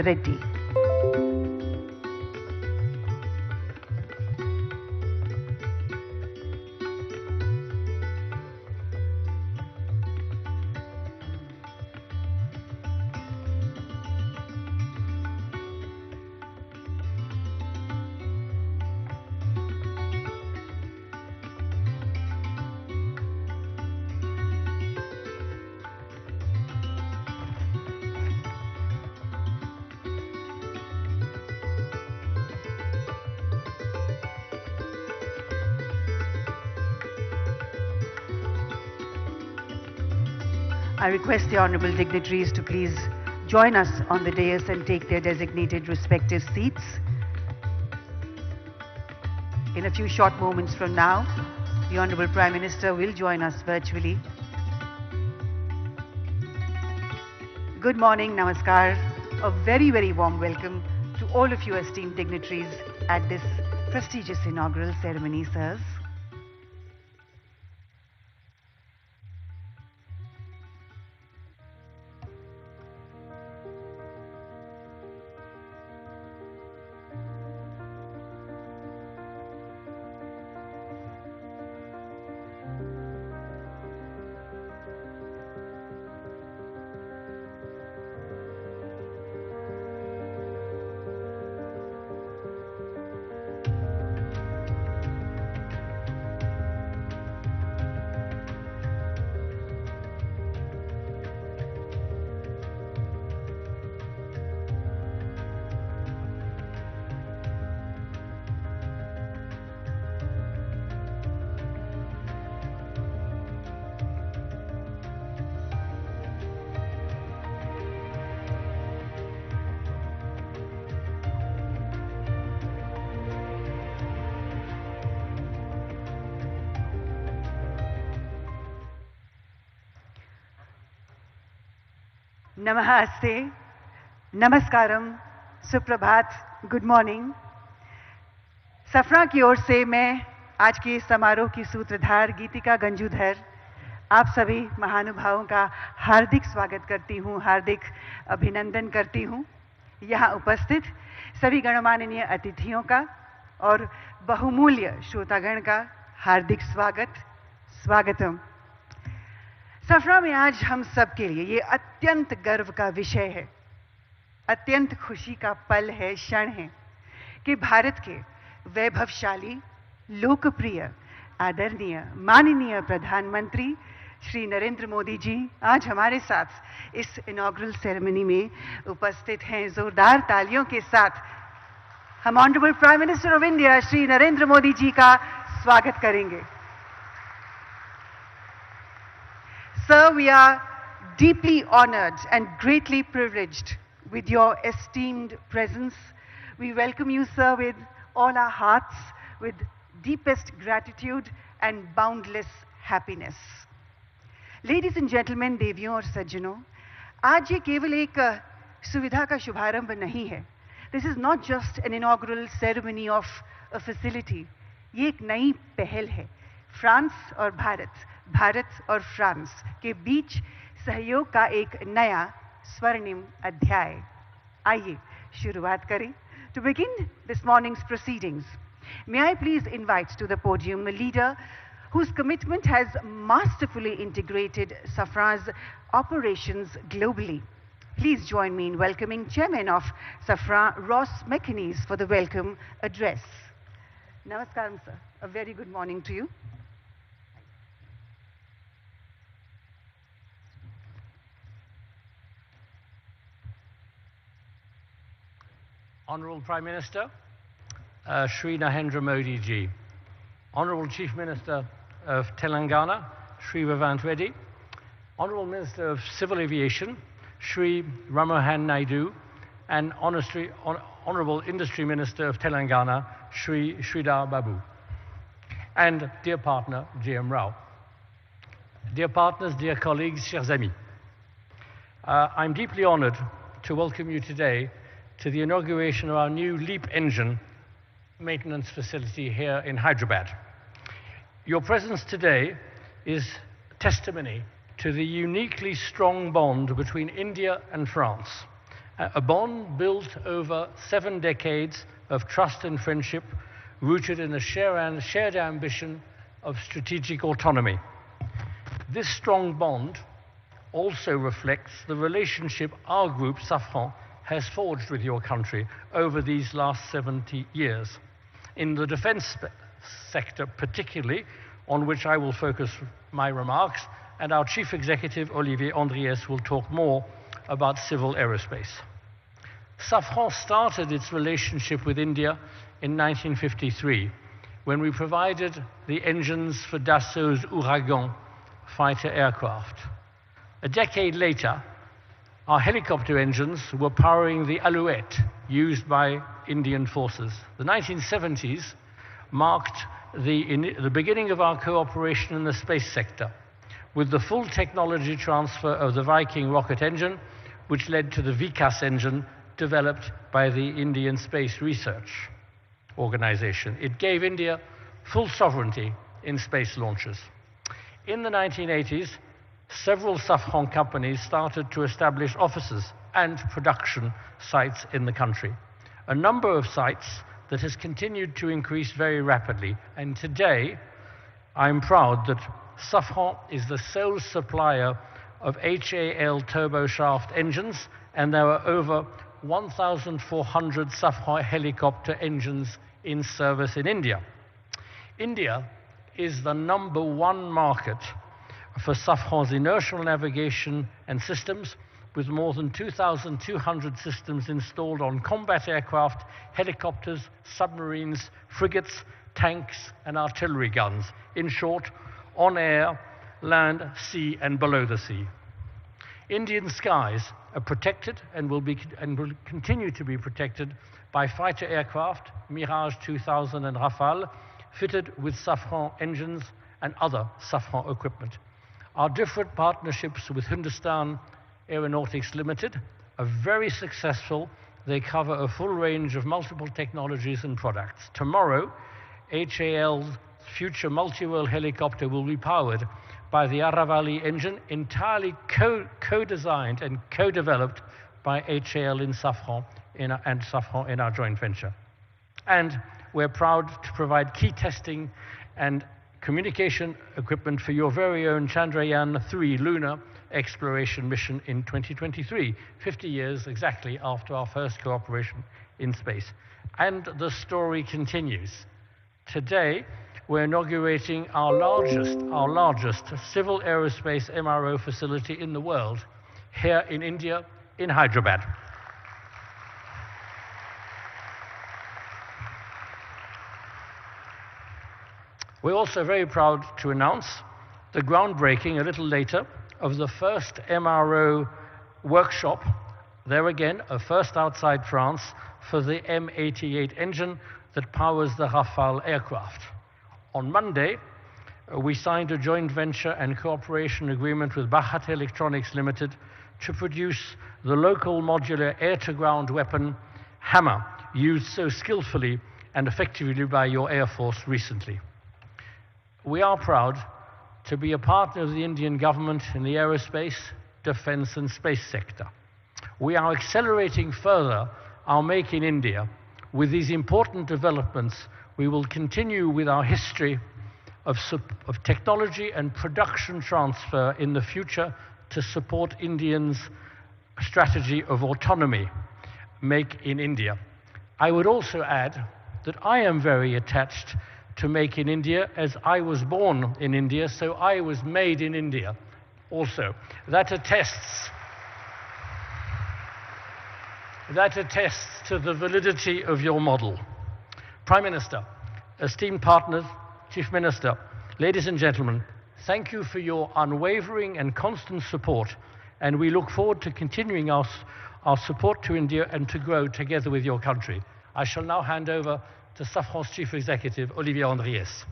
Reddy. I request the honorable dignitaries to please join us on the dais and take their designated respective seats. In a few short moments from now, the honorable Prime Minister will join us virtually. Good morning, namaskar. A very, very warm welcome to all of you esteemed dignitaries at this prestigious inaugural ceremony, sirs. Namaste, Namaskaram, Suprabhat, Good morning. सफरा की ओर से मैं आज के समारोह की सूत्रधार गीतिका गंजूधर आप सभी महानुभावों का हार्दिक स्वागत करती हूँ, हार्दिक अभिनंदन करती हूँ। यहाँ उपस्थित सभी गणमाननीय अतिथियों का और बहुमूल्य श्रोतागण का हार्दिक स्वागतम। सफरा में आज हम सब के लिए ये अत्यंत गर्व का विषय है, अत्यंत खुशी का पल है, क्षण है कि भारत के वैभवशाली, लोकप्रिय, आदरणीय, माननीय प्रधानमंत्री श्री नरेंद्र मोदी जी आज हमारे साथ इस इनॉग्रल सेरेमनी में उपस्थित हैं। जोरदार तालियों के साथ हम honourable prime minister of India Shri Narendra Modi ji का स्वागत करेंगे। Sir, we are deeply honored and greatly privileged with your esteemed presence. We welcome you, sir, with all our hearts, with deepest gratitude and boundless happiness. Ladies and gentlemen, देवियों और सज्जनों, आज ये केवल एक सुविधा का शुभारंभ नहीं है. This is not just an inaugural ceremony of a facility. ये एक नई पहल है. फ्रांस और भारत और फ्रांस के बीच सहयोग का एक नया स्वर्णिम अध्याय. आइए शुरुआत करें. To begin this morning's proceedings, may I please invite to the podium a leader whose commitment has masterfully integrated Safra's operations globally. Please join me in welcoming Chairman of Safra, Ross McInnes, for the welcome address. Namaskaram, sir. A very good morning to you. Honourable Prime Minister, Shri Narendra Modi ji, Honourable Chief Minister of Telangana, Shri Revanth Reddy, Honourable Minister of Civil Aviation, Shri Ramohan Naidu, and Honourable Industry Minister of Telangana, Shri Sridhar Babu, and dear partner, G.M. Rao. Dear partners, dear colleagues, chers amis, I'm deeply honoured to welcome you today to the inauguration of our new LEAP engine maintenance facility here in Hyderabad. Your presence today is testimony to the uniquely strong bond between India and France, A bond built over 7 decades of trust and friendship, rooted in a shared ambition of strategic autonomy. This strong bond also reflects the relationship our group, Safran, has forged with your country over these last 70 years. In the defense sector particularly, on which I will focus my remarks, and our Chief Executive, Olivier Andriès, will talk more about civil aerospace. Safran started its relationship with India in 1953, when we provided the engines for Dassault's Ouragan fighter aircraft. A decade later, our helicopter engines were powering the Alouette used by Indian forces. The 1970s marked the beginning of our cooperation in the space sector, with the full technology transfer of the Viking rocket engine, which led to the Vikas engine developed by the Indian Space Research Organization. It gave India full sovereignty in space launches. In the 1980s, several Safran companies started to establish offices and production sites in the country. A number of sites that has continued to increase very rapidly. And today, I'm proud that Safran is the sole supplier of HAL turboshaft engines, and there are over 1,400 Safran helicopter engines in service in India. India is the #1 market for Safran's inertial navigation and systems, with more than 2,200 systems installed on combat aircraft, helicopters, submarines, frigates, tanks, and artillery guns. In short, on air, land, sea, and below the sea. Indian skies are protected and will continue to be protected by fighter aircraft, Mirage 2000 and Rafale, fitted with Safran engines and other Safran equipment. Our different partnerships with Hindustan Aeronautics Limited are very successful. They cover a full range of multiple technologies and products. Tomorrow, HAL's future multi-role helicopter will be powered by the Aravali engine, entirely co-designed and co-developed by HAL and Safran in our joint venture. And we're proud to provide key testing and communication equipment for your very own Chandrayaan-3 lunar exploration mission in 2023, 50 years exactly after our first cooperation in space. And the story continues. Today, we're inaugurating our largest civil aerospace MRO facility in the world, here in India, in Hyderabad. We're also very proud to announce the groundbreaking a little later of the first MRO workshop, there again, a first outside France, for the M88 engine that powers the Rafale aircraft. On Monday, we signed a joint venture and cooperation agreement with Bharat Electronics Limited to produce the local modular air-to-ground weapon Hammer, used so skillfully and effectively by your Air Force recently. We are proud to be a partner of the Indian government in the aerospace, defense, and space sector. We are accelerating further our Make in India. With these important developments, we will continue with our history of technology and production transfer in the future to support Indians' strategy of autonomy, Make in India. I would also add that I am very attached to Make in India, as I was born in India, so I was made in India also. That attests to the validity of your model. Prime Minister, esteemed partners, Chief Minister, ladies and gentlemen, thank you for your unwavering and constant support, and we look forward to continuing our support to India and to grow together with your country. I shall now hand over to Safran's Chief Executive, Olivier Andriès.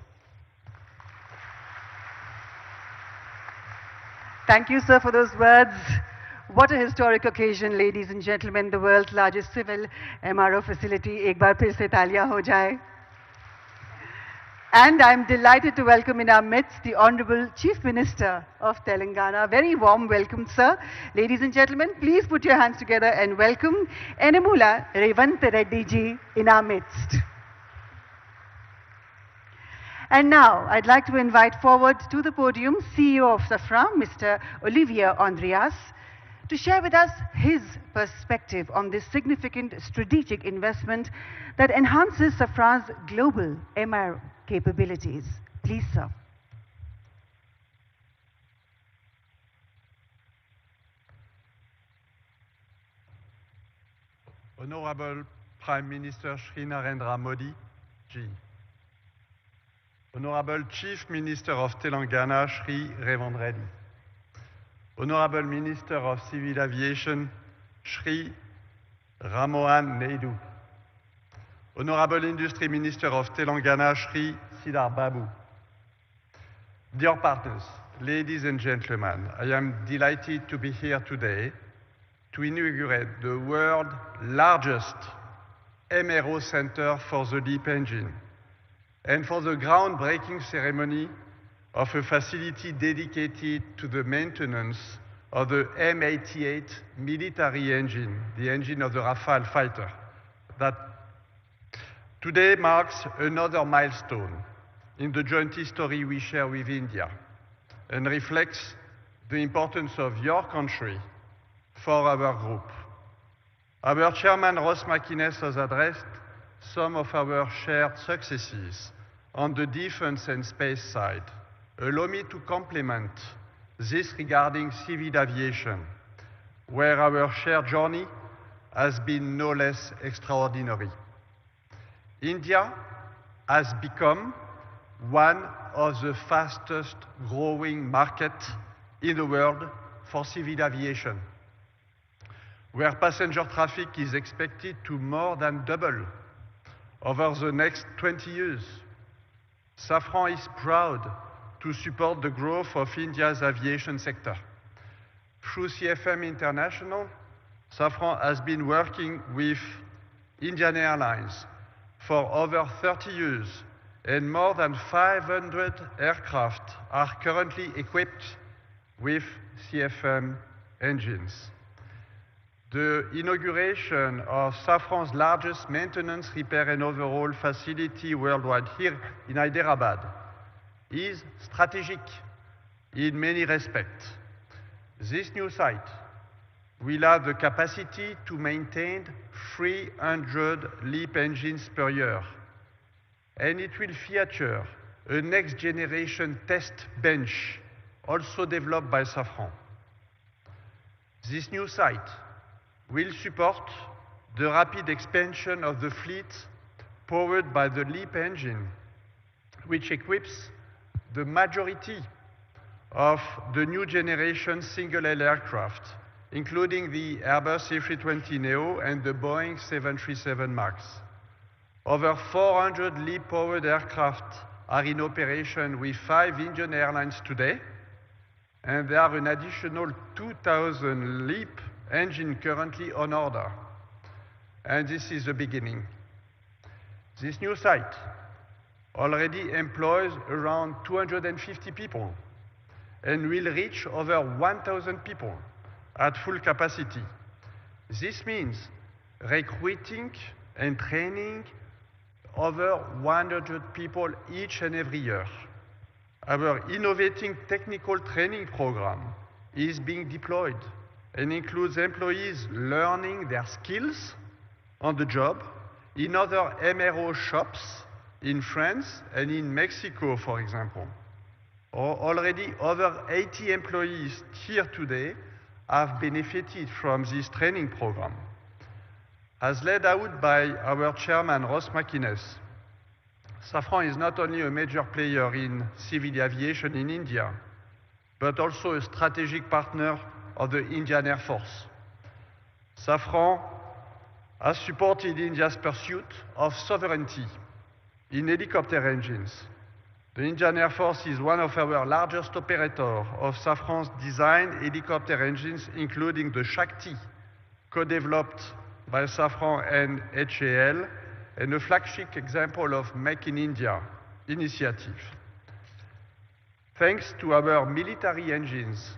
Thank you, sir, for those words. What a historic occasion, ladies and gentlemen. The world's largest civil MRO facility. Ek baar phir se taaliyan ho jaye. And I'm delighted to welcome in our midst the Honorable Chief Minister of Telangana. Very warm welcome, sir. Ladies and gentlemen, please put your hands together and welcome Enamula Revanth Reddy ji in our midst. And now, I'd like to invite forward to the podium CEO of Safran, Mr. Olivier Andreas, to share with us his perspective on this significant strategic investment that enhances Safran's global MRO capabilities. Please, sir. Honorable Prime Minister Shri Narendra Modi ji, Honorable Chief Minister of Telangana Shri Revanth Reddy, Honorable Minister of Civil Aviation Shri Ramohan Naidu, Honorable Industry Minister of Telangana Shri Siddhar Babu. Dear partners, ladies and gentlemen, I am delighted to be here today to inaugurate the world's largest MRO center for the LEAP engine and for the groundbreaking ceremony of a facility dedicated to the maintenance of the M88 military engine, the engine of the Rafale fighter, that today marks another milestone in the joint history we share with India and reflects the importance of your country for our group. Our chairman, Ross McInnes, has addressed some of our shared successes on the defense and space side. Allow me to complement this regarding civil aviation, where our shared journey has been no less extraordinary. India has become one of the fastest growing markets in the world for civil aviation, where passenger traffic is expected to more than double over the next 20 years. Safran is proud to support the growth of India's aviation sector. Through CFM International, Safran has been working with Indian Airlines for over 30 years, and more than 500 aircraft are currently equipped with CFM engines. The inauguration of Safran's largest maintenance, repair and overhaul facility worldwide here in Hyderabad is strategic in many respects. This new site will have the capacity to maintain 300 LEAP engines per year, and it will feature a next-generation test bench also developed by Safran. This new site will support the rapid expansion of the fleet powered by the LEAP engine, which equips the majority of the new generation single-aisle aircraft, including the Airbus A320neo and the Boeing 737 MAX. Over 400 LEAP-powered aircraft are in operation with 5 Indian airlines today, and there are an additional 2,000 LEAP engines currently on order. And this is the beginning. This new site already employs around 250 people and will reach over 1,000 people at full capacity. This means recruiting and training over 100 people each and every year. Our innovating technical training program is being deployed and includes employees learning their skills on the job in other MRO shops in France and in Mexico, for example. Already over 80 employees here today have benefited from this training program. As laid out by our chairman, Ross McInnes, Safran is not only a major player in civil aviation in India, but also a strategic partner of the Indian Air Force. Safran has supported India's pursuit of sovereignty in helicopter engines. The Indian Air Force is one of our largest operators of Safran's designed helicopter engines, including the Shakti, co-developed by Safran and HAL, and a flagship example of Make in India, initiative. Thanks to our military engines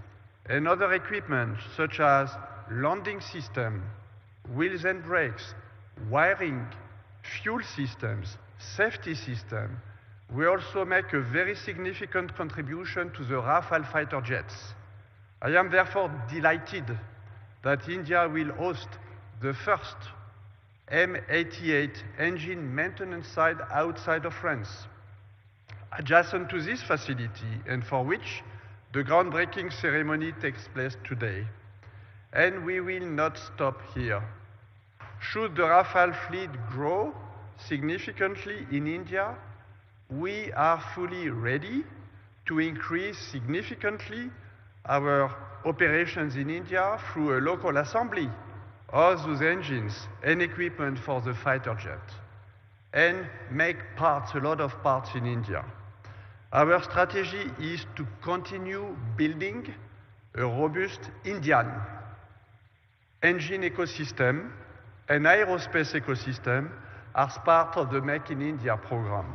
and other equipment such as landing system, wheels and brakes, wiring, fuel systems, safety system, we also make a very significant contribution to the Rafale fighter jets. I am therefore delighted that India will host the first M88 engine maintenance site outside of France, adjacent to this facility, and for which the groundbreaking ceremony takes place today. And we will not stop here. Should the Rafale fleet grow significantly in India, we are fully ready to increase significantly our operations in India through a local assembly of those engines and equipment for the fighter jet, and make parts, a lot of parts in India. Our strategy is to continue building a robust Indian engine ecosystem and aerospace ecosystem as part of the Make in India program.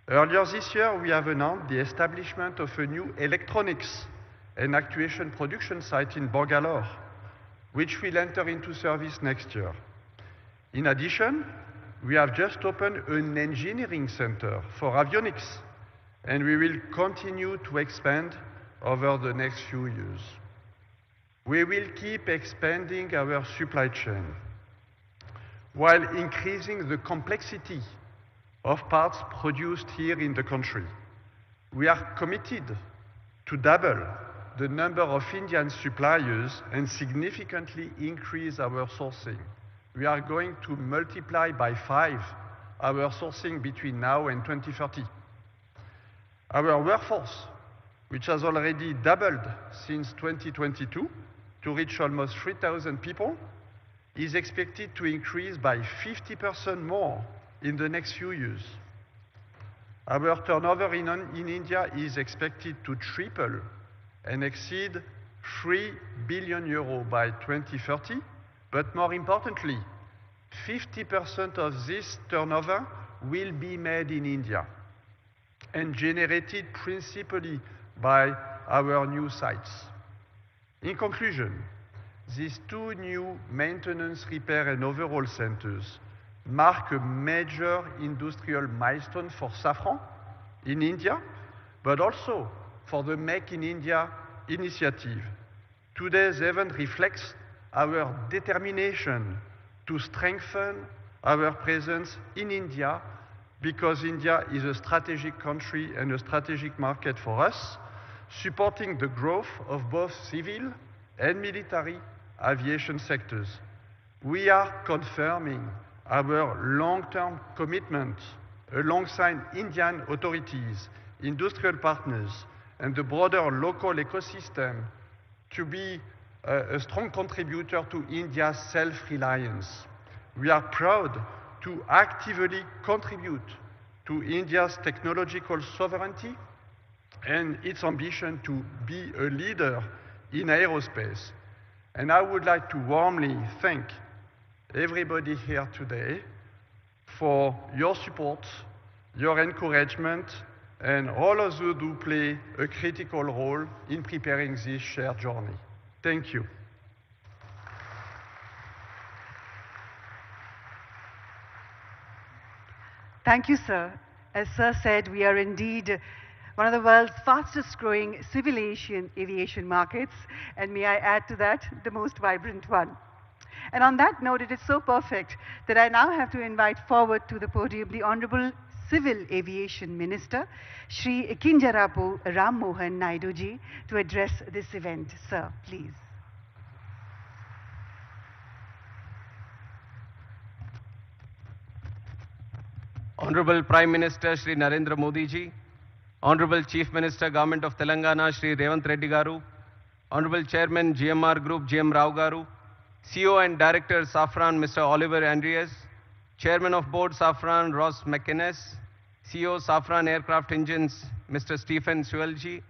Earlier this year, we have announced the establishment of a new electronics and actuation production site in Bangalore, which will enter into service next year. In addition, we have just opened an engineering center for avionics, and we will continue to expand over the next few years. We will keep expanding our supply chain while increasing the complexity of parts produced here in the country. We are committed to double the number of Indian suppliers and significantly increase our sourcing. We are going to multiply by 5 our sourcing between now and 2030. Our workforce, which has already doubled since 2022 to reach almost 3,000 people, is expected to increase by 50% more in the next few years. Our turnover in India is expected to triple and exceed 3 billion euros by 2030, but more importantly, 50% of this turnover will be made in India and generated principally by our new sites. In conclusion, these 2 new maintenance, repair and overhaul centers mark a major industrial milestone for Safran in India, but also for the Make in India initiative. Today's event reflects our determination to strengthen our presence in India, because India is a strategic country and a strategic market for us, supporting the growth of both civil and military aviation sectors. We are confirming our long-term commitment alongside Indian authorities, industrial partners, and the broader local ecosystem to be a strong contributor to India's self-reliance. We are proud to actively contribute to India's technological sovereignty and its ambition to be a leader in aerospace. And I would like to warmly thank everybody here today for your support, your encouragement, and all of you who play a critical role in preparing this shared journey. Thank you. Thank you, sir. As sir said, we are indeed one of the world's fastest growing civil aviation markets, and may I add to that, the most vibrant one. And on that note, it is so perfect that I now have to invite forward to the podium the Honorable Civil Aviation Minister, Shri Kinjarapu Ram Mohan Naidu ji, to address this event. Sir, please. Honorable Prime Minister Shri Narendra Modi ji, Honorable Chief Minister Government of Telangana Shri Revanth Reddy garu, Honorable Chairman GMR Group GM Rao garu, CEO and Director Safran Mr. Oliver Andreas, Chairman of Board Safran Ross McInnes, CEO Safran Aircraft Engines Mr. Stephen Sewell-ji,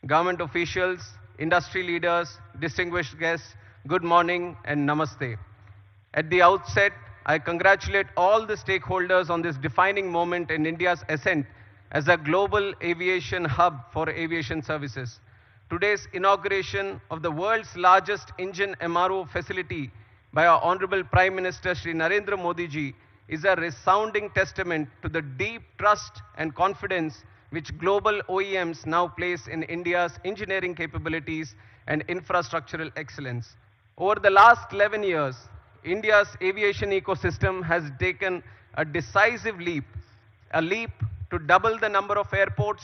government officials, industry leaders, distinguished guests, good morning and namaste. At the outset, I congratulate all the stakeholders on this defining moment in India's ascent as a global aviation hub for aviation services. Today's inauguration of the world's largest engine MRO facility by our Honorable Prime Minister Shri Narendra Modi ji is a resounding testament to the deep trust and confidence which global OEMs now place in India's engineering capabilities and infrastructural excellence. Over the last 11 years, India's aviation ecosystem has taken a decisive leap, a leap to double the number of airports,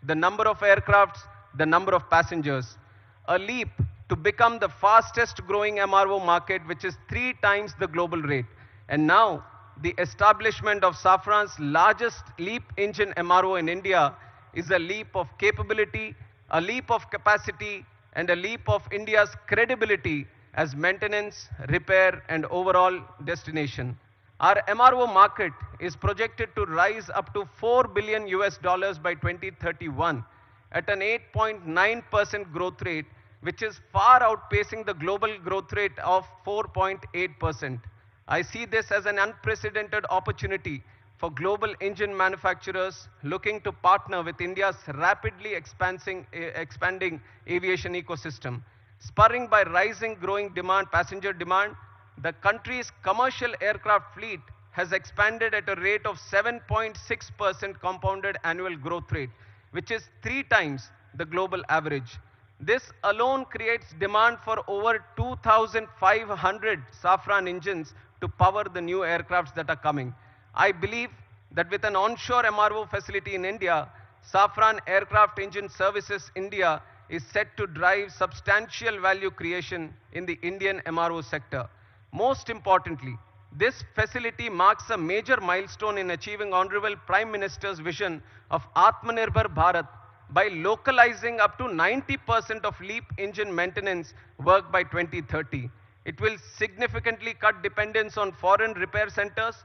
the number of aircrafts, the number of passengers, a leap to become the fastest growing MRO market, which is 3 times the global rate. And now, the establishment of Safran's largest LEAP engine MRO in India is a leap of capability, a leap of capacity, and a leap of India's credibility as maintenance, repair, and overall destination. Our MRO market is projected to rise up to $4 billion by 2031 at an 8.9% growth rate, which is far outpacing the global growth rate of 4.8%. I see this as an unprecedented opportunity for global engine manufacturers looking to partner with India's rapidly expanding aviation ecosystem. Spurring by rising growing demand, passenger demand, the country's commercial aircraft fleet has expanded at a rate of 7.6% compounded annual growth rate, which is 3 times the global average. This alone creates demand for over 2,500 Safran engines to power the new aircrafts that are coming. I believe that with an onshore MRO facility in India, Safran Aircraft Engine Services India is set to drive substantial value creation in the Indian MRO sector. Most importantly, this facility marks a major milestone in achieving Honorable Prime Minister's vision of Atmanirbhar Bharat by localizing up to 90% of LEAP engine maintenance work by 2030. It will significantly cut dependence on foreign repair centers,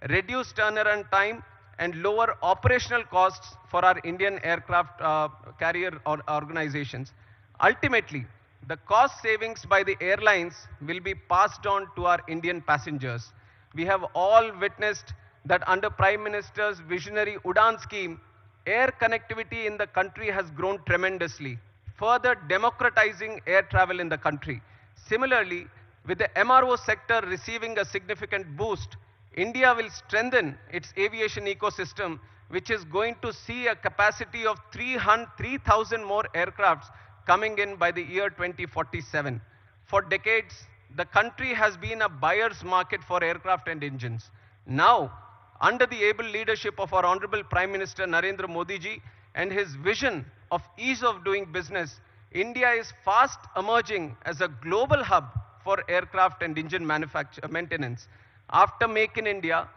reduce turnaround time, and lower operational costs for our Indian aircraft carrier organizations. Ultimately, the cost savings by the airlines will be passed on to our Indian passengers. We have all witnessed that under Prime Minister's visionary UDAN scheme, air connectivity in the country has grown tremendously, further democratizing air travel in the country. Similarly, with the MRO sector receiving a significant boost, India will strengthen its aviation ecosystem, which is going to see a capacity of 3,000 more aircrafts coming in by the year 2047. For decades, the country has been a buyer's market for aircraft and engines. Now, under the able leadership of our Honorable Prime Minister Narendra Modi ji and his vision of ease of doing business, India is fast emerging as a global hub for aircraft and engine maintenance. After Make in India,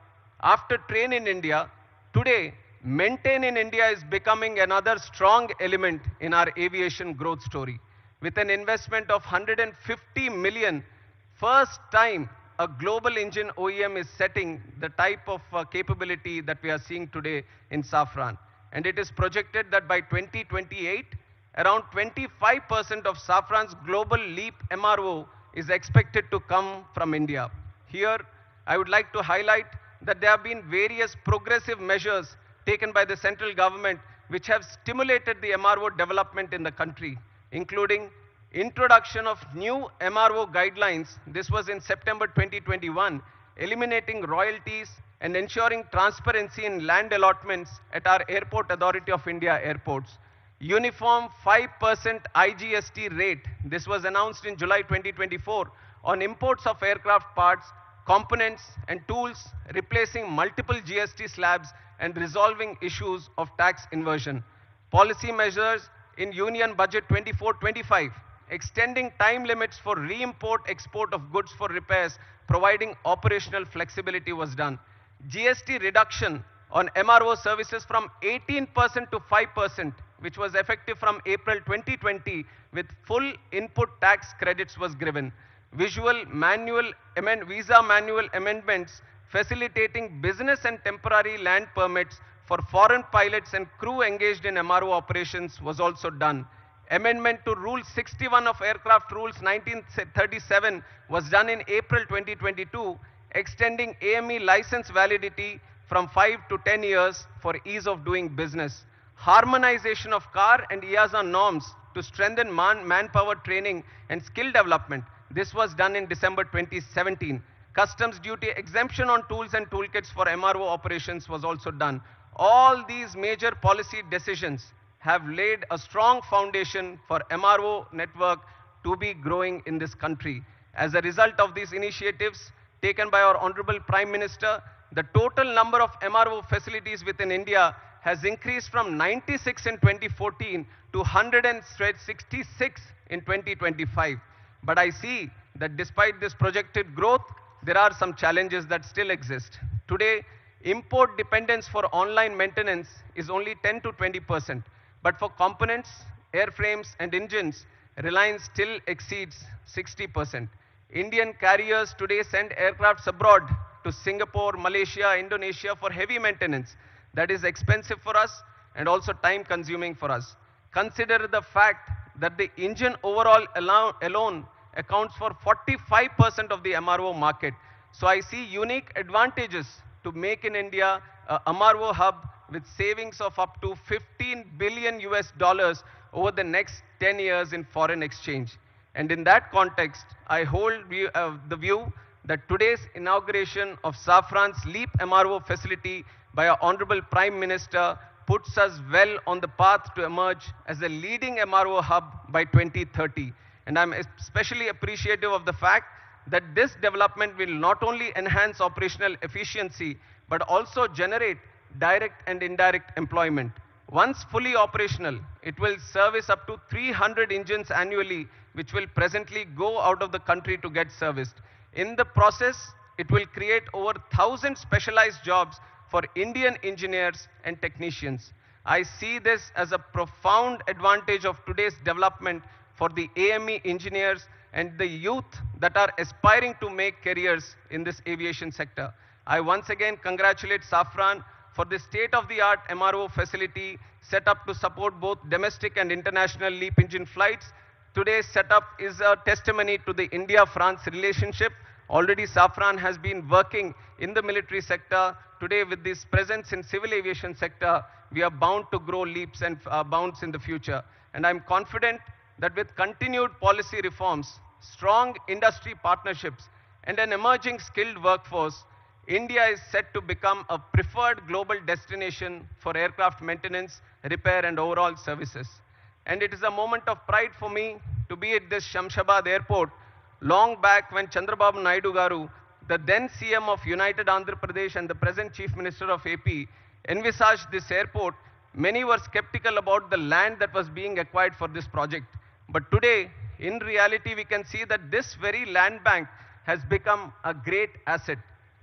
after Train in India, today, Maintain in India is becoming another strong element in our aviation growth story. With an investment of 150 million, first time a global engine OEM is setting the type of capability that we are seeing today in Safran. And it is projected that by 2028, around 25% of Safran's global LEAP MRO is expected to come from India. Here, I would like to highlight that there have been various progressive measures taken by the central government which have stimulated the MRO development in the country, including introduction of new MRO guidelines. This was in September 2021, eliminating royalties and ensuring transparency in land allotments at our Airport Authority of India airports. Uniform 5% IGST rate, this was announced in July 2024, on imports of aircraft parts, components and tools, replacing multiple GST slabs and resolving issues of tax inversion. Policy measures in Union Budget 24-25, extending time limits for re-import-export of goods for repairs, providing operational flexibility was done. GST reduction on MRO services from 18% to 5%, which was effective from April 2020, with full input tax credits was given. Visa manual amendments facilitating business and temporary land permits for foreign pilots and crew engaged in MRO operations was also done. Amendment to Rule 61 of Aircraft Rules 1937 was done in April 2022, extending AME license validity from 5 to 10 years for ease of doing business. Harmonization of car and EASA norms to strengthen manpower training and skill development. This was done in December 2017. Customs duty exemption on tools and toolkits for MRO operations was also done. All these major policy decisions have laid a strong foundation for MRO network to be growing in this country. As a result of these initiatives taken by our Honorable Prime Minister, the total number of MRO facilities within India has increased from 96 in 2014 to 166 in 2025. But I see that despite this projected growth, there are some challenges that still exist. Today, import dependence for online maintenance is only 10 to 20%. But for components, airframes and engines, reliance still exceeds 60%. Indian carriers today send aircrafts abroad to Singapore, Malaysia, Indonesia for heavy maintenance. That is expensive for us and also time consuming for us. Consider the fact that the engine overall alone accounts for 45% of the MRO market. So I see unique advantages to make in India a MRO hub with savings of up to 15 billion US dollars over the next 10 years in foreign exchange. And in that context, I hold the view that today's inauguration of Safran's LEAP MRO facility by our Honorable Prime Minister puts us well on the path to emerge as a leading MRO hub by 2030. And I'm especially appreciative of the fact that this development will not only enhance operational efficiency, but also generate direct and indirect employment. Once fully operational, it will service up to 300 engines annually, which will presently go out of the country to get serviced. In the process, it will create over 1,000 specialized jobs for Indian engineers and technicians. I see this as a profound advantage of today's development for the AME engineers and the youth that are aspiring to make careers in this aviation sector. I once again congratulate Safran for the state-of-the-art MRO facility set up to support both domestic and international LEAP engine flights. Today's setup is a testimony to the India-France relationship. Already Safran has been working in the military sector. Today, with this presence in civil aviation sector, we are bound to grow leaps and bounds in the future. And I'm confident that with continued policy reforms, strong industry partnerships, and an emerging skilled workforce, India is set to become a preferred global destination for aircraft maintenance, repair, and overall services. And it is a moment of pride for me to be at this Shamshabad airport. Long back when Chandrababu Naidu Garu, the then CM of United Andhra Pradesh and the present Chief Minister of AP, envisaged this airport, many were skeptical about the land that was being acquired for this project. But today, in reality, we can see that this very land bank has become a great asset.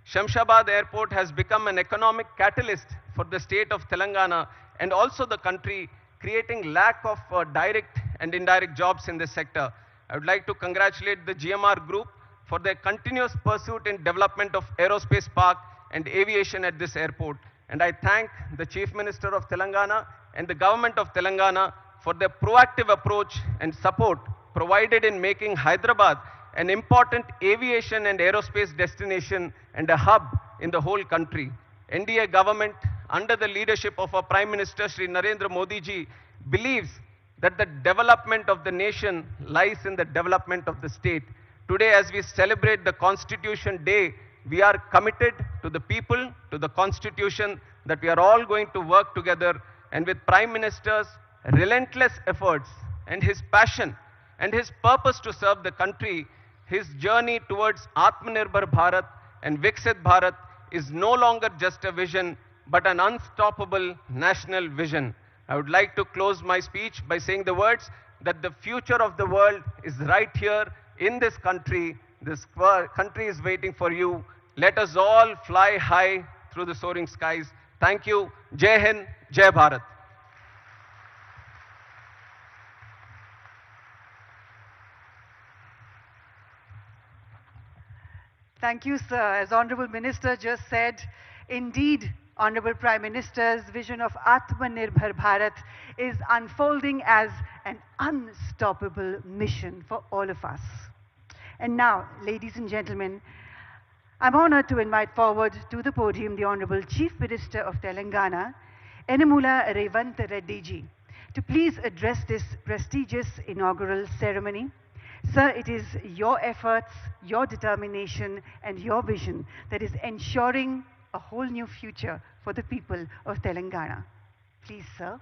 Shamshabad Airport has become an economic catalyst for the state of Telangana and also the country, creating lack of direct and indirect jobs in this sector. I would like to congratulate the GMR Group for their continuous pursuit in development of aerospace park and aviation at this airport. And I thank the Chief Minister of Telangana and the government of Telangana for their proactive approach and support provided in making Hyderabad an important aviation and aerospace destination and a hub in the whole country. NDA government, under the leadership of our Prime Minister Shri Narendra Modi ji, believes that the development of the nation lies in the development of the state. Today, as we celebrate the Constitution Day, we are committed to the people, to the Constitution, that we are all going to work together, and with Prime Minister's relentless efforts and his passion and his purpose to serve the country, his journey towards Atmanirbhar Bharat and Viksit Bharat is no longer just a vision, but an unstoppable national vision. I would like to close my speech by saying the words that the future of the world is right here in this country. This country is waiting for you. Let us all fly high through the soaring skies. Thank you. Jai Hind, Jai Bharat. Thank you, sir. As Honorable Minister just said, indeed, Honorable Prime Minister's vision of Atmanirbhar Bharat is unfolding as an unstoppable mission for all of us. And now, ladies and gentlemen, I'm honored to invite forward to the podium the Honorable Chief Minister of Telangana, Enamula Revanth Reddy ji, to please address this prestigious inaugural ceremony. Sir, it is your efforts, your determination, and your vision that is ensuring a whole new future for the people of Telangana. Please, sir.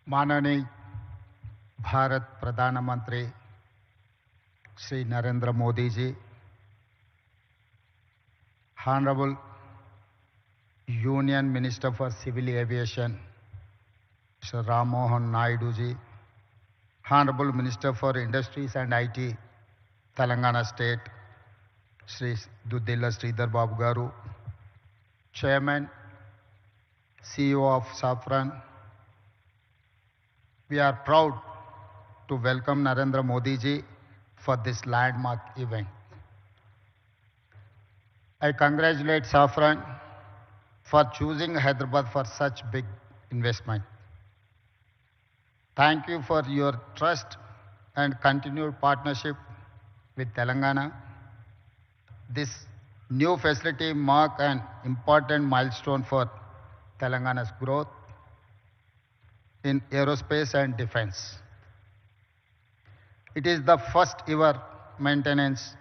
माननीय भारत प्रधानमंत्री श्री नरेंद्र मोदी जी, Honorable Union Minister for Civil Aviation Mr. Ram Mohan Naidu ji, Honorable Minister for Industries and IT Telangana State Shri Duddilla Sridhar Babu Garu, Chairman CEO of Safran. We are proud to welcome Narendra Modi ji for this landmark event. I congratulate Safran for choosing Hyderabad for such big investment. Thank you for your trust and continued partnership with Telangana. This new facility marks an important milestone for Telangana's growth in aerospace and defense. It is the first ever maintenance,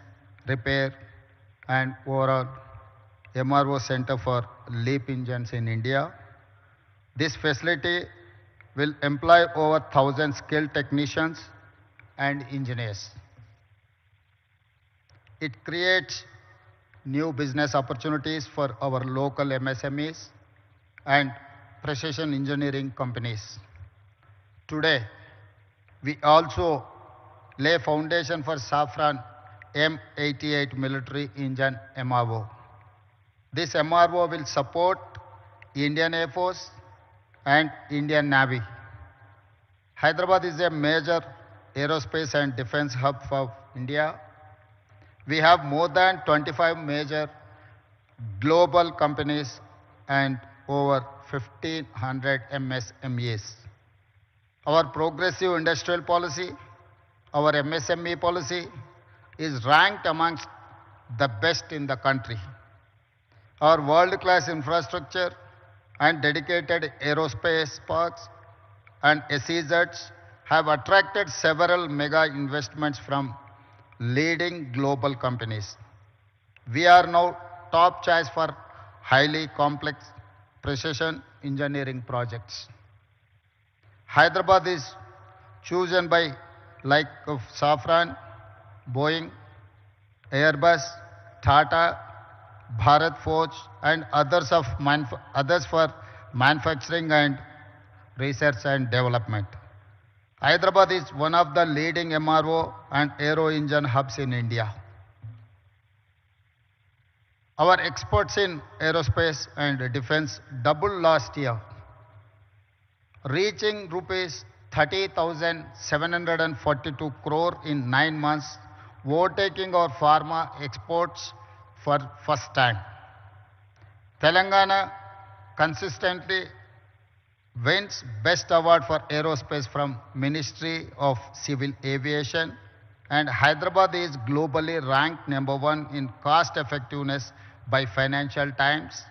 repair, and overall MRO center for LEAP engines in India. This facility will employ over 1,000 skilled technicians and engineers. It creates new business opportunities for our local MSMEs and precision engineering companies. Today, we also lay foundation for Safran M88 military engine MRO. This MRO will support Indian Air Force and Indian Navy. Hyderabad is a major aerospace and defense hub for India. We have more than 25 major global companies and over 1,500 MSMEs. Our progressive industrial policy, our MSME policy, is ranked amongst the best in the country. Our world-class infrastructure and dedicated aerospace parks and SEZs have attracted several mega investments from leading global companies. We are now top choice for highly complex precision engineering projects. Hyderabad is chosen by like of Safran, Boeing, Airbus, Tata, Bharat Forge, and others for manufacturing and research and development. Hyderabad is one of the leading MRO and aero engine hubs in India. Our exports in aerospace and defense doubled last year, reaching rupees 30,742 crore in 9 months, overtaking our pharma exports for first time. Telangana consistently wins Best Award for Aerospace from Ministry of Civil Aviation, and Hyderabad is globally ranked #1 in cost effectiveness by Financial Times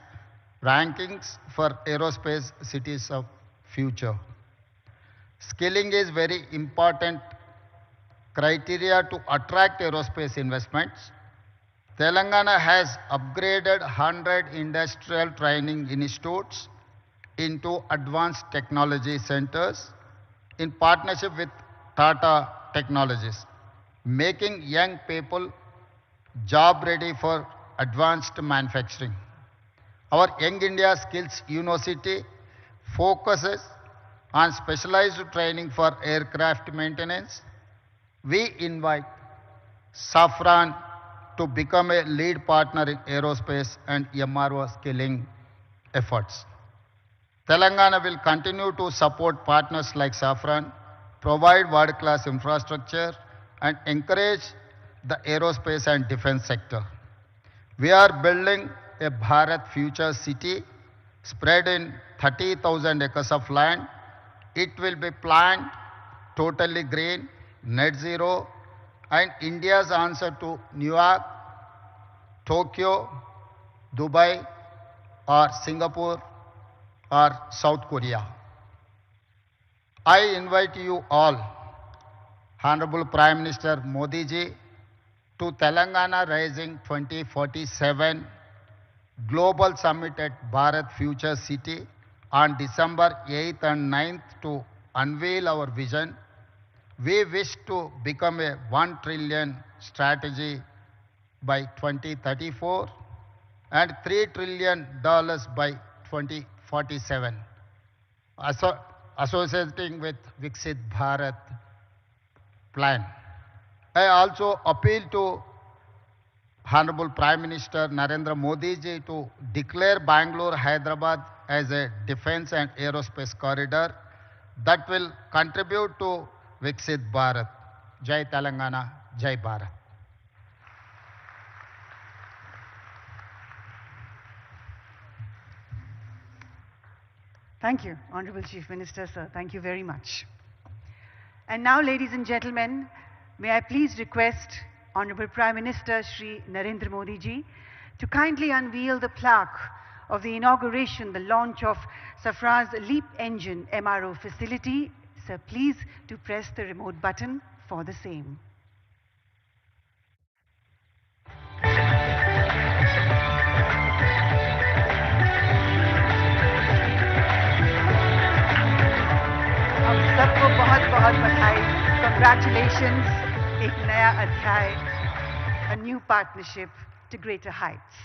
rankings for aerospace cities of future. Skilling is very important criteria to attract aerospace investments. Telangana has upgraded 100 industrial training institutes into advanced technology centers in partnership with Tata Technologies, making young people job ready for advanced manufacturing. Our Young India Skills University focuses on specialized training for aircraft maintenance. We invite Safran to become a lead partner in aerospace and MRO skilling efforts. Telangana will continue to support partners like Safran, provide world-class infrastructure, and encourage the aerospace and defense sector. We are building a Bharat Future City spread in 30,000 acres of land. It will be planned totally green, net zero, and India's answer to New York, Tokyo, Dubai, or Singapore, or South Korea. I invite you all, Honorable Prime Minister Modi ji, to Telangana Rising 2047 Global Summit at Bharat Future City on December 8th and 9th to unveil our vision. We wish to become a $1 trillion strategy by 2034 and $3 trillion by 2047. Associating with Viksit Bharat plan. I also appeal to Honorable Prime Minister Narendra Modi ji to declare Bangalore, Hyderabad as a defense and aerospace corridor that will contribute to Viksit Bharat. Jai Telangana, Jai Bharat. Thank you, Honorable Chief Minister, sir. Thank you very much. And now, ladies and gentlemen, may I please request Honorable Prime Minister Shri Narendra Modi ji to kindly unveil the plaque of the inauguration, the launch of Safran's LEAP engine MRO facility. Sir, please to press the remote button for the same. आप सबको बहुत बहुत बधाई. Congratulations. एक नया अध्याय, a new partnership to greater heights.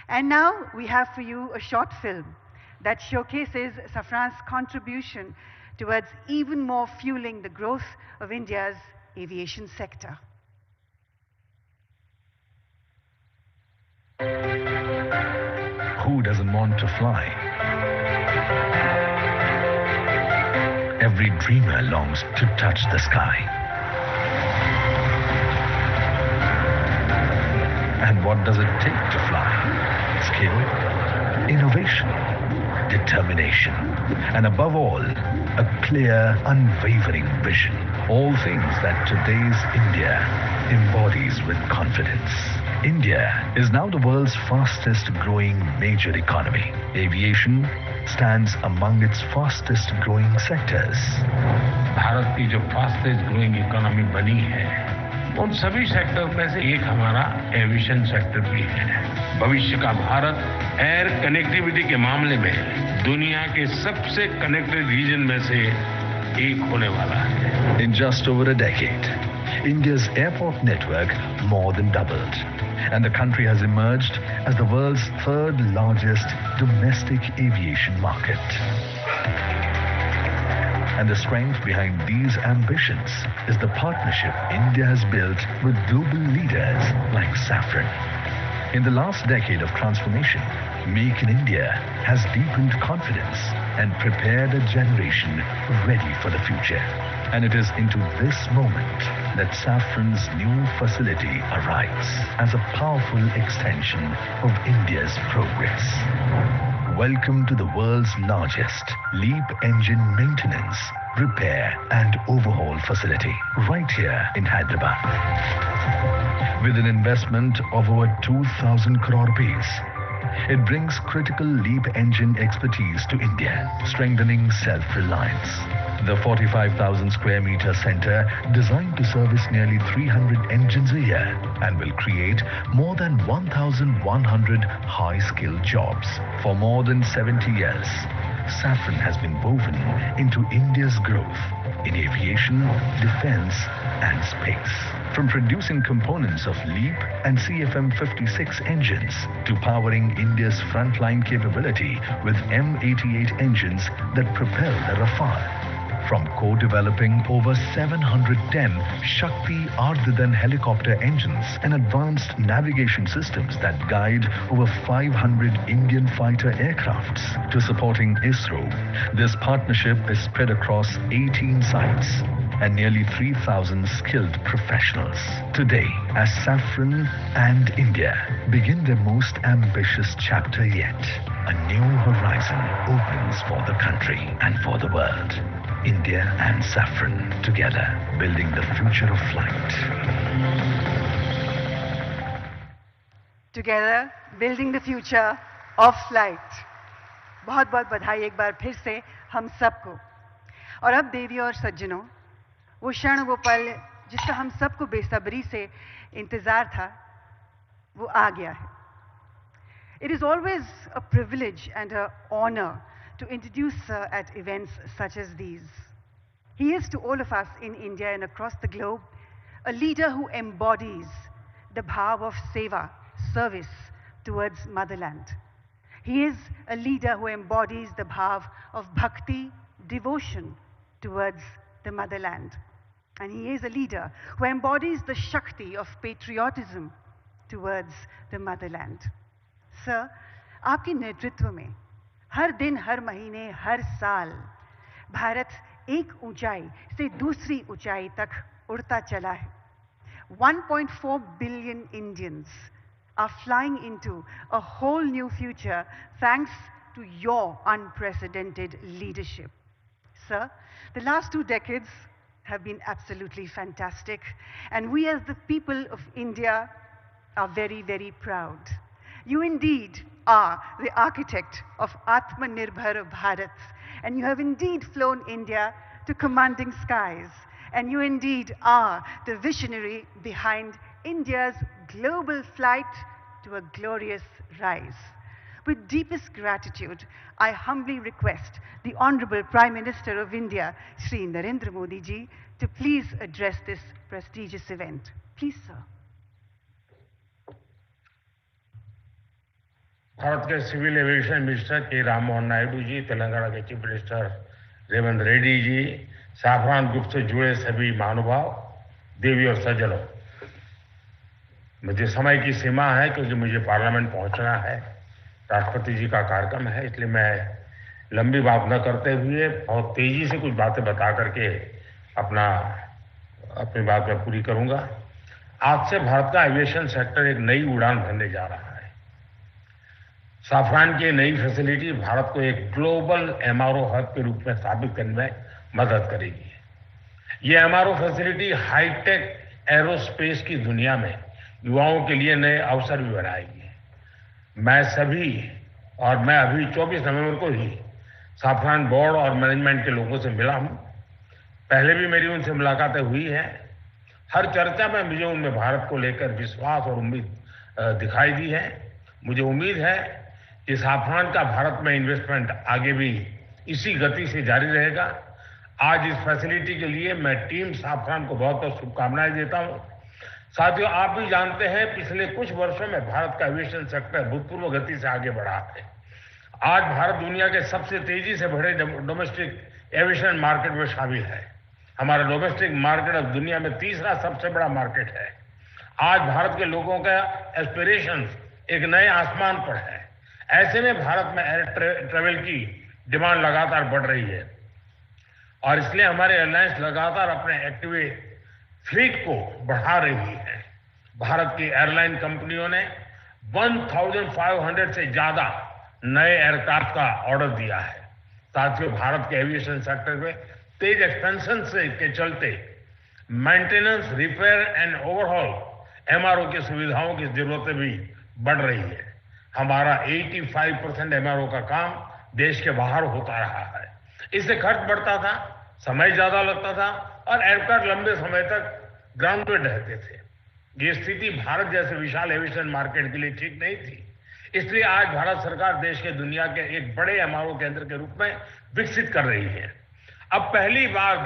And now we have for you a short film that showcases Safran's contribution towards even more fueling the growth of India's aviation sector. Who doesn't want to fly? Every dreamer longs to touch the sky. And what does it take to fly? Skill, innovation, determination, and above all, a clear, unwavering vision. All things that today's India embodies with confidence. India is now the world's fastest growing major economy. Aviation stands among its fastest growing sectors. Bharat की जो fastest growing economy बनी है, उन सभी sector में से एक हमारा एविएशन सेक्टर भी है. भविष्य का भारत एयर कनेक्टिविटी के मामले में दुनिया के सबसे कनेक्टेड रीजन में से एक होने वाला है. In just over a decade, India's airport network more than doubled, and the country has emerged as the world's third largest domestic aviation market. And the strength behind these ambitions is the partnership India has built with global leaders like Safran. In the last decade of transformation, Make in India has deepened confidence and prepared a generation ready for the future. And it is into this moment that Safran's new facility arrives as a powerful extension of India's progress. Welcome to the world's largest LEAP engine maintenance, repair and overhaul facility right here in Hyderabad. With an investment of over 2,000 crore rupees, it brings critical LEAP engine expertise to India, strengthening self-reliance. The 45,000 square meter center designed to service nearly 300 engines a year and will create more than 1,100 high-skilled jobs. For more than 70 years, Safran has been woven into India's growth in aviation, defense and space. From producing components of LEAP and CFM56 engines to powering India's frontline capability with M88 engines that propel the Rafale. From co-developing over 710 Shakti Ardhadan helicopter engines and advanced navigation systems that guide over 500 Indian fighter aircrafts to supporting ISRO, this partnership is spread across 18 sites and nearly 3,000 skilled professionals. Today, as Safran and India begin their most ambitious chapter yet, a new horizon opens for the country and for the world. India and Safran together, building the future of flight. Together, building the future of flight. बहुत बहुत बधाई एक बार फिर से हम सबको। और अब देवी और सज्जनों, वो क्षण वो पल जिसका हम सबको बेसब्री से इंतजार था, वो आ गया है। It is always a privilege and an honor to introduce Sir at events such as these. He is to all of us in India and across the globe a leader who embodies the bhav of seva, service towards motherland. He is a leader who embodies the bhav of bhakti, devotion towards the motherland. And he is a leader who embodies the shakti of patriotism towards the motherland. Sir, आपके नेतृत्व में हर दिन, हर महीने, हर साल भारत एक ऊंचाई से दूसरी ऊंचाई तक उड़ता चला है। 1.4 billion Indians are flying into a whole new future thanks to your unprecedented leadership. Sir, the last 2 decades have been absolutely fantastic, and we as the people of India are very, very proud. You indeed are the architect of Atmanirbhar Bharat, and you have indeed flown India to commanding skies, and you indeed are the visionary behind India's global flight to a glorious rise. With deepest gratitude, I humbly request the Honorable Prime Minister of India, Shri Narendra Modi ji, to please address this prestigious event. Please, sir. Bharat के civil aviation minister के राममोहन नायडू जी, तेलंगाना के chief minister Revanth Reddy ji, Safran group से जुड़े सभी महानुभाव, देवी और सज्जनों, मुझे समय की सीमा है क्योंकि मुझे पार्लियामेंट पहुंचना है, राष्ट्रपति जी का कार्यक्रम है, इसलिए मैं लंबी बात न करते हुए बहुत तेजी से कुछ बातें बता करके अपनी बात मैं पूरी करूंगा। आज से भारत का एविएशन सेक्टर एक नई उड़ान भरने जा रहा है। साफरान की नई फैसिलिटी भारत को एक ग्लोबल MRO हब के रूप में स्थापित करने में मदद करेगी। ये MRO फैसिलिटी हाईटेक एरोस्पेस की दुनिया में युवाओं के लिए नए अवसर भी बनाएगी। मैं अभी 24 नवंबर को ही साफरान बोर्ड और मैनेजमेंट के लोगों से मिला हूं। पहले भी मेरी उनसे मुलाकातें हुई हैं। हर चर्चा में मुझे उनमें भारत को लेकर विश्वास और उम्मीद दिखाई दी है। मुझे उम्मीद है कि साफरान का भारत में इन्वेस्टमेंट आगे भी इसी गति से जारी रहेगा। आज इस फैसिलिटी के लिए मैं टीम साफरान को बहुत बहुत शुभकामनाएं देता हूं। साथियों, आप भी जानते हैं पिछले कुछ वर्षों में भारत का एविएशन सेक्टर भूतपूर्व गति से आगे बढ़ा है। आज भारत दुनिया के सबसे तेजी से बढ़े डोमेस्टिक एविएशन मार्केट में शामिल है। हमारा डोमेस्टिक मार्केट अब दुनिया में तीसरा सबसे बड़ा मार्केट है। आज भारत के लोगों का एस्पिरेशंस एक नए आसमान पर है। ऐसे में भारत में एयर ट्रेवल की डिमांड लगातार बढ़ रही है और इसलिए हमारे एयरलाइंस लगातार अपने एक्टिव फ्लीट को बढ़ा रही है। भारत की एयरलाइन कंपनियों ने 1500 से ज्यादा नए एयरक्राफ्ट का ऑर्डर दिया है। साथियों, भारत के एविएशन सेक्टर में तेज एक्सपेंशन के चलते maintenance, repair and overhaul MRO की सुविधाओं की जरूरतें भी बढ़ रही है। हमारा 85% MRO का काम देश के बाहर होता रहा है। इससे खर्च बढ़ता था, समय ज्यादा लगता था और एयरक्राफ्ट लंबे समय तक ग्राउंडेड रहते थे। ये स्थिति भारत जैसे विशाल एविएशन मार्केट के लिए ठीक नहीं थी। इसलिए आज भारत सरकार देश के दुनिया के एक बड़े MRO केंद्र के रूप में विकसित कर रही है। अब पहली बार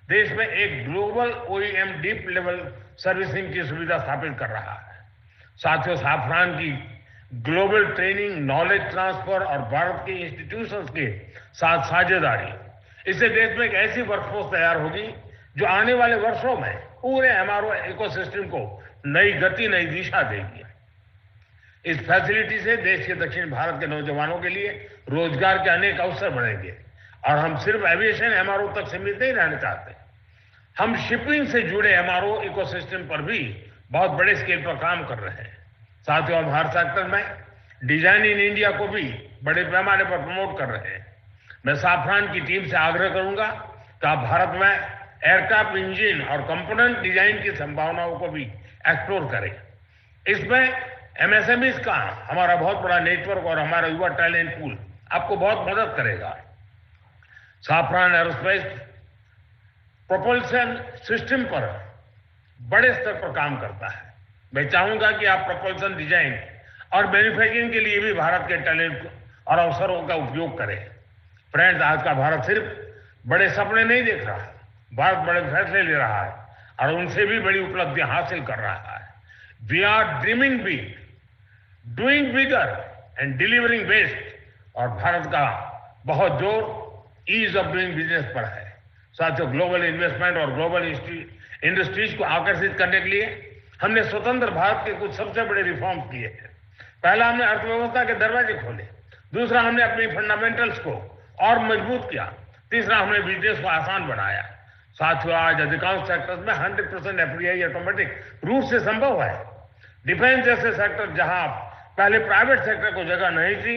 देश में एक global OEM deep level servicing की सुविधा स्थापित कर रहा है। साथियों, साफरान की ग्लोबल ट्रेनिंग, नॉलेज ट्रांसफर और भारत के इंस्टीट्यूशंस के साथ साझेदारी, इससे देश में एक ऐसी वर्कफोर्स तैयार होगी जो आने वाले वर्षों में पूरे MRO इकोसिस्टम को नई गति, नई दिशा देगी। इस फैसिलिटी से देश के दक्षिण भारत के नौजवानों के लिए रोजगार के अनेक अवसर बढ़ेंगे और हम सिर्फ एविएशन MRO तक सीमित नहीं रहना चाहते। हम शिपिंग से जुड़े MRO इकोसिस्टम पर भी बहुत बड़े स्केल पर काम कर रहे हैं। साथियों, हम हर सेक्टर में डिजाइन इन इंडिया को भी बड़े पैमाने पर प्रमोट कर रहे हैं। मैं साफरान की टीम से आग्रह करूंगा कि आप भारत में एयरक्राफ्ट इंजन और कंपोनेंट डिजाइन की संभावनाओं को भी एक्सप्लोर करें। इसमें MSMEs का हमारा बहुत बड़ा नेटवर्क और हमारा युवा टैलेंट पूल आपको बहुत मदद करेगा। साफरान एरोस्पेस प्रोपल्शन सिस्टम पर बड़े स्तर पर काम करता है। मैं चाहूंगा कि आप प्रोपल्शन डिजाइन और मैन्युफैक्चरिंग के लिए भी भारत के टैलेंट और अवसरों का उपयोग करें। फ्रेंड्स, आज का भारत सिर्फ बड़े सपने नहीं देख रहा है, भारत बड़े फैसले ले रहा है और उनसे भी बड़ी उपलब्धियां हासिल कर रहा है। We are dreaming big, doing bigger and delivering best. और भारत का बहुत जोर ईज ऑफ डूइंग बिजनेस पर है। साथियों, ग्लोबल इन्वेस्टमेंट और ग्लोबल इंडस्ट्रीज को आकर्षित करने के लिए हमने स्वतंत्र भारत के कुछ सबसे बड़े रिफॉर्म्स किए हैं। पहला, हमने अर्थव्यवस्था के दरवाजे खोले। दूसरा, हमने अपनी फंडामेंटल्स को और मजबूत किया। तीसरा, हमने बिजनेस को आसान बनाया। साथियों, आज अधिकांश सेक्टर्स में 100% FDI ऑटोमेटिक रूप से संभव है। डिफेंस जैसे सेक्टर जहां पहले प्राइवेट सेक्टर को जगह नहीं थी,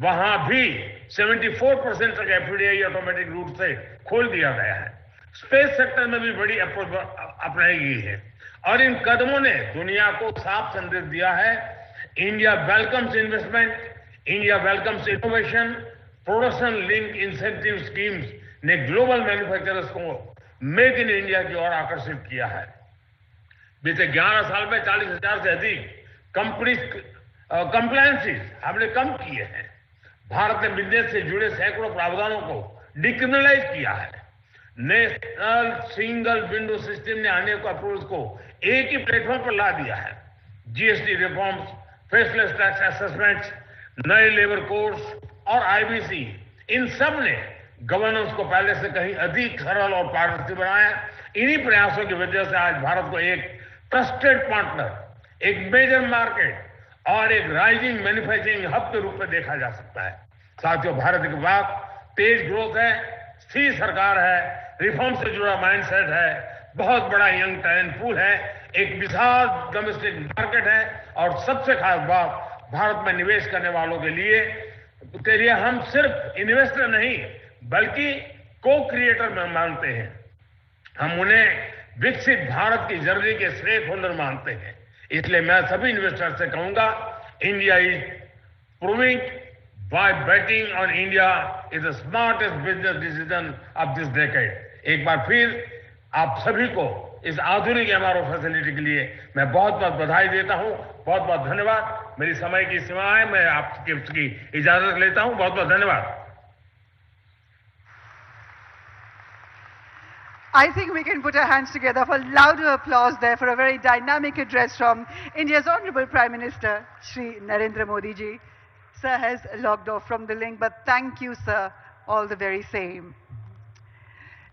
वहां भी 74% तक FDI ऑटोमेटिक रूप से खोल दिया गया है। स्पेस सेक्टर में भी बड़ी अप्रोच अपनाई गई है और इन कदमों ने दुनिया को साफ संदेश दिया है, India welcomes investment, India welcomes innovation. Production link incentive schemes ने ग्लोबल मैन्युफैक्चरर्स को मेक इन इंडिया की ओर आकर्षित किया है। बीते 11 साल में 40,000 से अधिक कंप्लायंसेस हमने कम किए हैं। भारत ने बिजनेस से जुड़े सैकड़ों प्रावधानों को डिक्रिमिनलाइज किया है। नेशनल सिंगल विंडो सिस्टम ने अनेक अप्रूवल्स को एक ही प्लेटफॉर्म पर ला दिया है। GST reforms, faceless tax assessments, नए लेबर कोड्स और IBC, इन सब ने गवर्नेंस को पहले से कहीं अधिक सरल और पारदर्शी बनाया। इन्हीं प्रयासों की वजह से आज भारत को एक ट्रस्टेड पार्टनर, एक मेजर मार्केट और एक राइजिंग मैन्युफैक्चरिंग हब के रूप में देखा जा सकता है। साथियों, भारत के पास तेज ग्रोथ है, स्थिर सरकार है, रिफॉर्म से जुड़ा माइंडसेट है, बहुत बड़ा यंग टैलेंट पूल है, एक विशाल डोमेस्टिक मार्केट है और सबसे खास बात, भारत में निवेश करने वालों के लिए हम सिर्फ इन्वेस्टर नहीं बल्कि को क्रिएटर में मानते हैं। हम उन्हें विकसित भारत की जर्नी के स्टेक होल्डर मानते हैं। इसलिए मैं सभी इन्वेस्टर से कहूंगा, India is proving by betting on India is the smartest business decision of this decade. एक बार फिर आप सभी को इस आधुनिक MRO फैसिलिटी के लिए मैं बहुत बहुत बधाई देता हूं। बहुत बहुत धन्यवाद। मेरी समय की सीमा है, मैं आपकी इजाजत लेता हूं। बहुत बहुत धन्यवाद। I think we can put our hands together for louder applause there for a very dynamic address from India's Honorable Prime Minister, Shri Narendra Modi ji. Sir has logged off from the link, but thank you, sir, all the very same.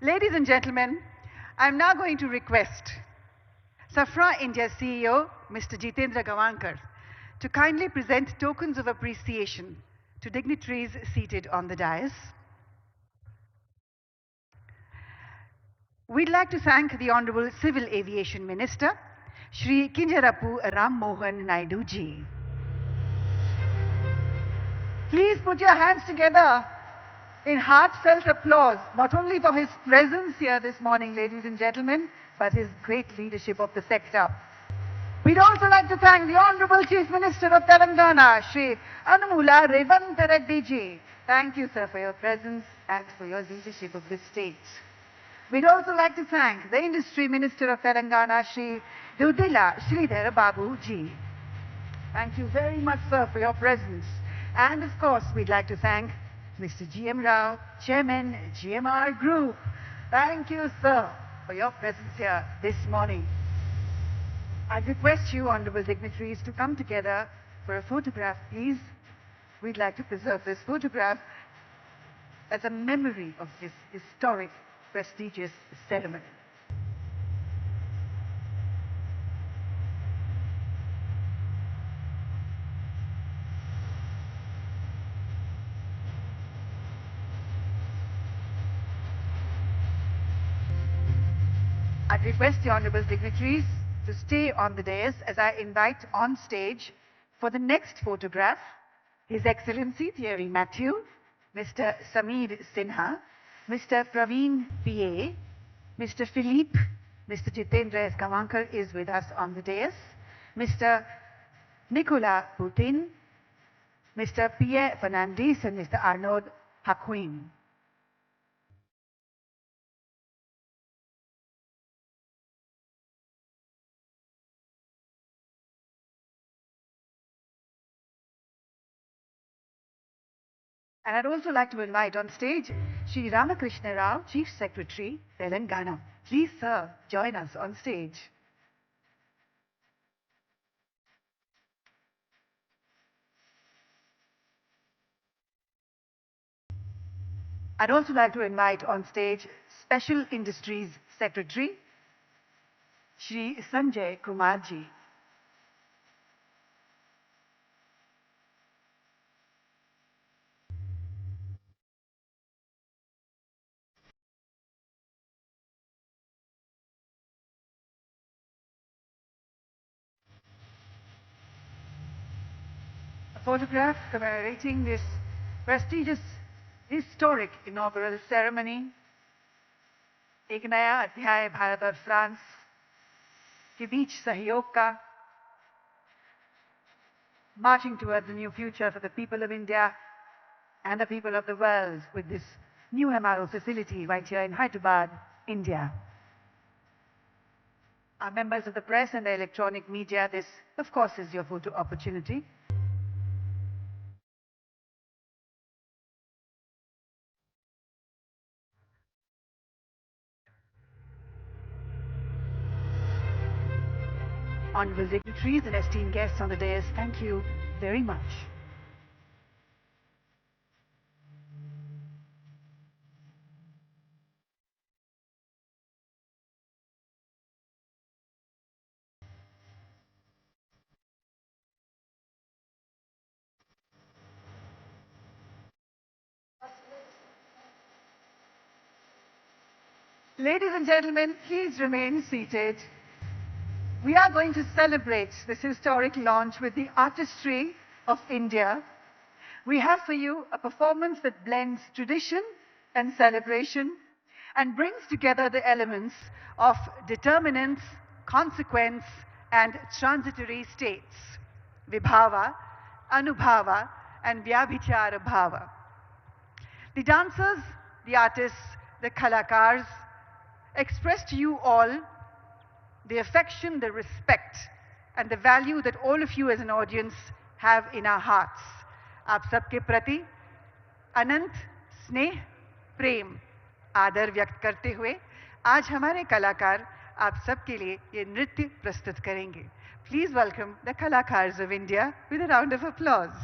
Ladies and gentlemen, I'm now going to request Safran India's CEO, Mr. Jitendra Gavankar, to kindly present tokens of appreciation to dignitaries seated on the dais. We'd like to thank the Honorable Civil Aviation Minister, Shri Kinjarapu Ram Mohan Naidu ji. Please put your hands together in heartfelt applause, not only for his presence here this morning, ladies and gentlemen, but his great leadership of the sector. We'd also like to thank the Honorable Chief Minister of Telangana, Shri Anumula Revanth Reddy ji. Thank you, sir, for your presence and for your leadership of this state. We'd also like to thank the Industry Minister of Telangana, Shri Dudila Sridhar Babu ji. Thank you very much, sir, for your presence. And of course, we'd like to thank Mr. GM Rao, Chairman, GMR Group. Thank you, sir, for your presence here this morning. I request you, honorable dignitaries, to come together for a photograph, please. We'd like to preserve this photograph as a memory of this historic, prestigious ceremony. I'd request the honorable dignitaries to stay on the dais as I invite on stage for the next photograph His Excellency Thierry Matthew, Mr. Sameer Sinha, Mr. Praveen P.A., Mr. Philippe, Mr. Jitendra S. Gavankar is with us on the dais, Mr. Nicolas Putin, Mr. Pierre Fernandez, and Mr. Arnaud Haquin. And I'd also like to invite on stage Shri Ramakrishna Rao, Chief Secretary, Telangana. Please, sir, join us on stage. I'd also like to invite on stage Special Industries Secretary, Shri Sanjay Kumarji. A photograph commemorating this prestigious, historic inaugural ceremony. एक नया अध्याय भारत और France के बीच सहयोग का, marching towards a new future for the people of India and the people of the world with this new MRO facility right here in Hyderabad, India. Our members of the press and the electronic media, this, of course, is your photo opportunity. Honorable dignitaries and esteemed guests on the dais, thank you very much. Ladies and gentlemen, please remain seated. We are going to celebrate this historic launch with the artistry of India. We have for you a performance that blends tradition and celebration and brings together the elements of determinants, consequence, and transitory states, vibhava, anubhava, and vyabhichara bhava. The dancers, the artists, the kalakars express to you all the affection, the respect, and the value that all of you as an audience have in our hearts. आप सबके प्रति अनंत स्नेह, प्रेम, आदर व्यक्त करते हुए आज हमारे कलाकार आप सबके लिए ये नृत्य प्रस्तुत करेंगे. Please welcome the Kalakars of India with a round of applause.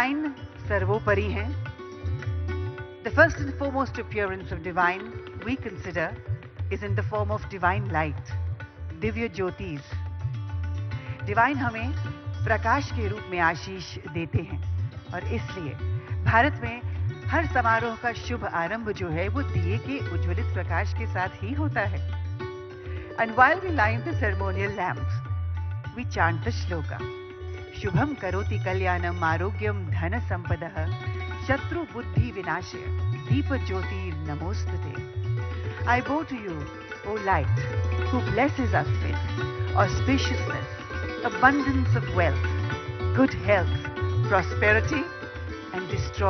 divine सर्वोपरि हैं. The first and foremost appearance of divine we consider is in the form of divine light, Divya ज्योतिष. डिवाइन हमें प्रकाश के रूप में आशीष देते हैं और इसलिए भारत में हर समारोह का शुभ आरंभ जो है वो दिए के उज्ज्वलित प्रकाश के साथ ही होता है. And while we light the ceremonial lamps, we chant the shloka. Shubham करोति कल्याणम आरोग्यम धन संपदः शत्रु बुद्धि विनाशय दीप ज्योतिर नमोस्तुते. I bow to you, O light, who blesses us with auspiciousness, abundance of wealth, good health, prosperity, and destroy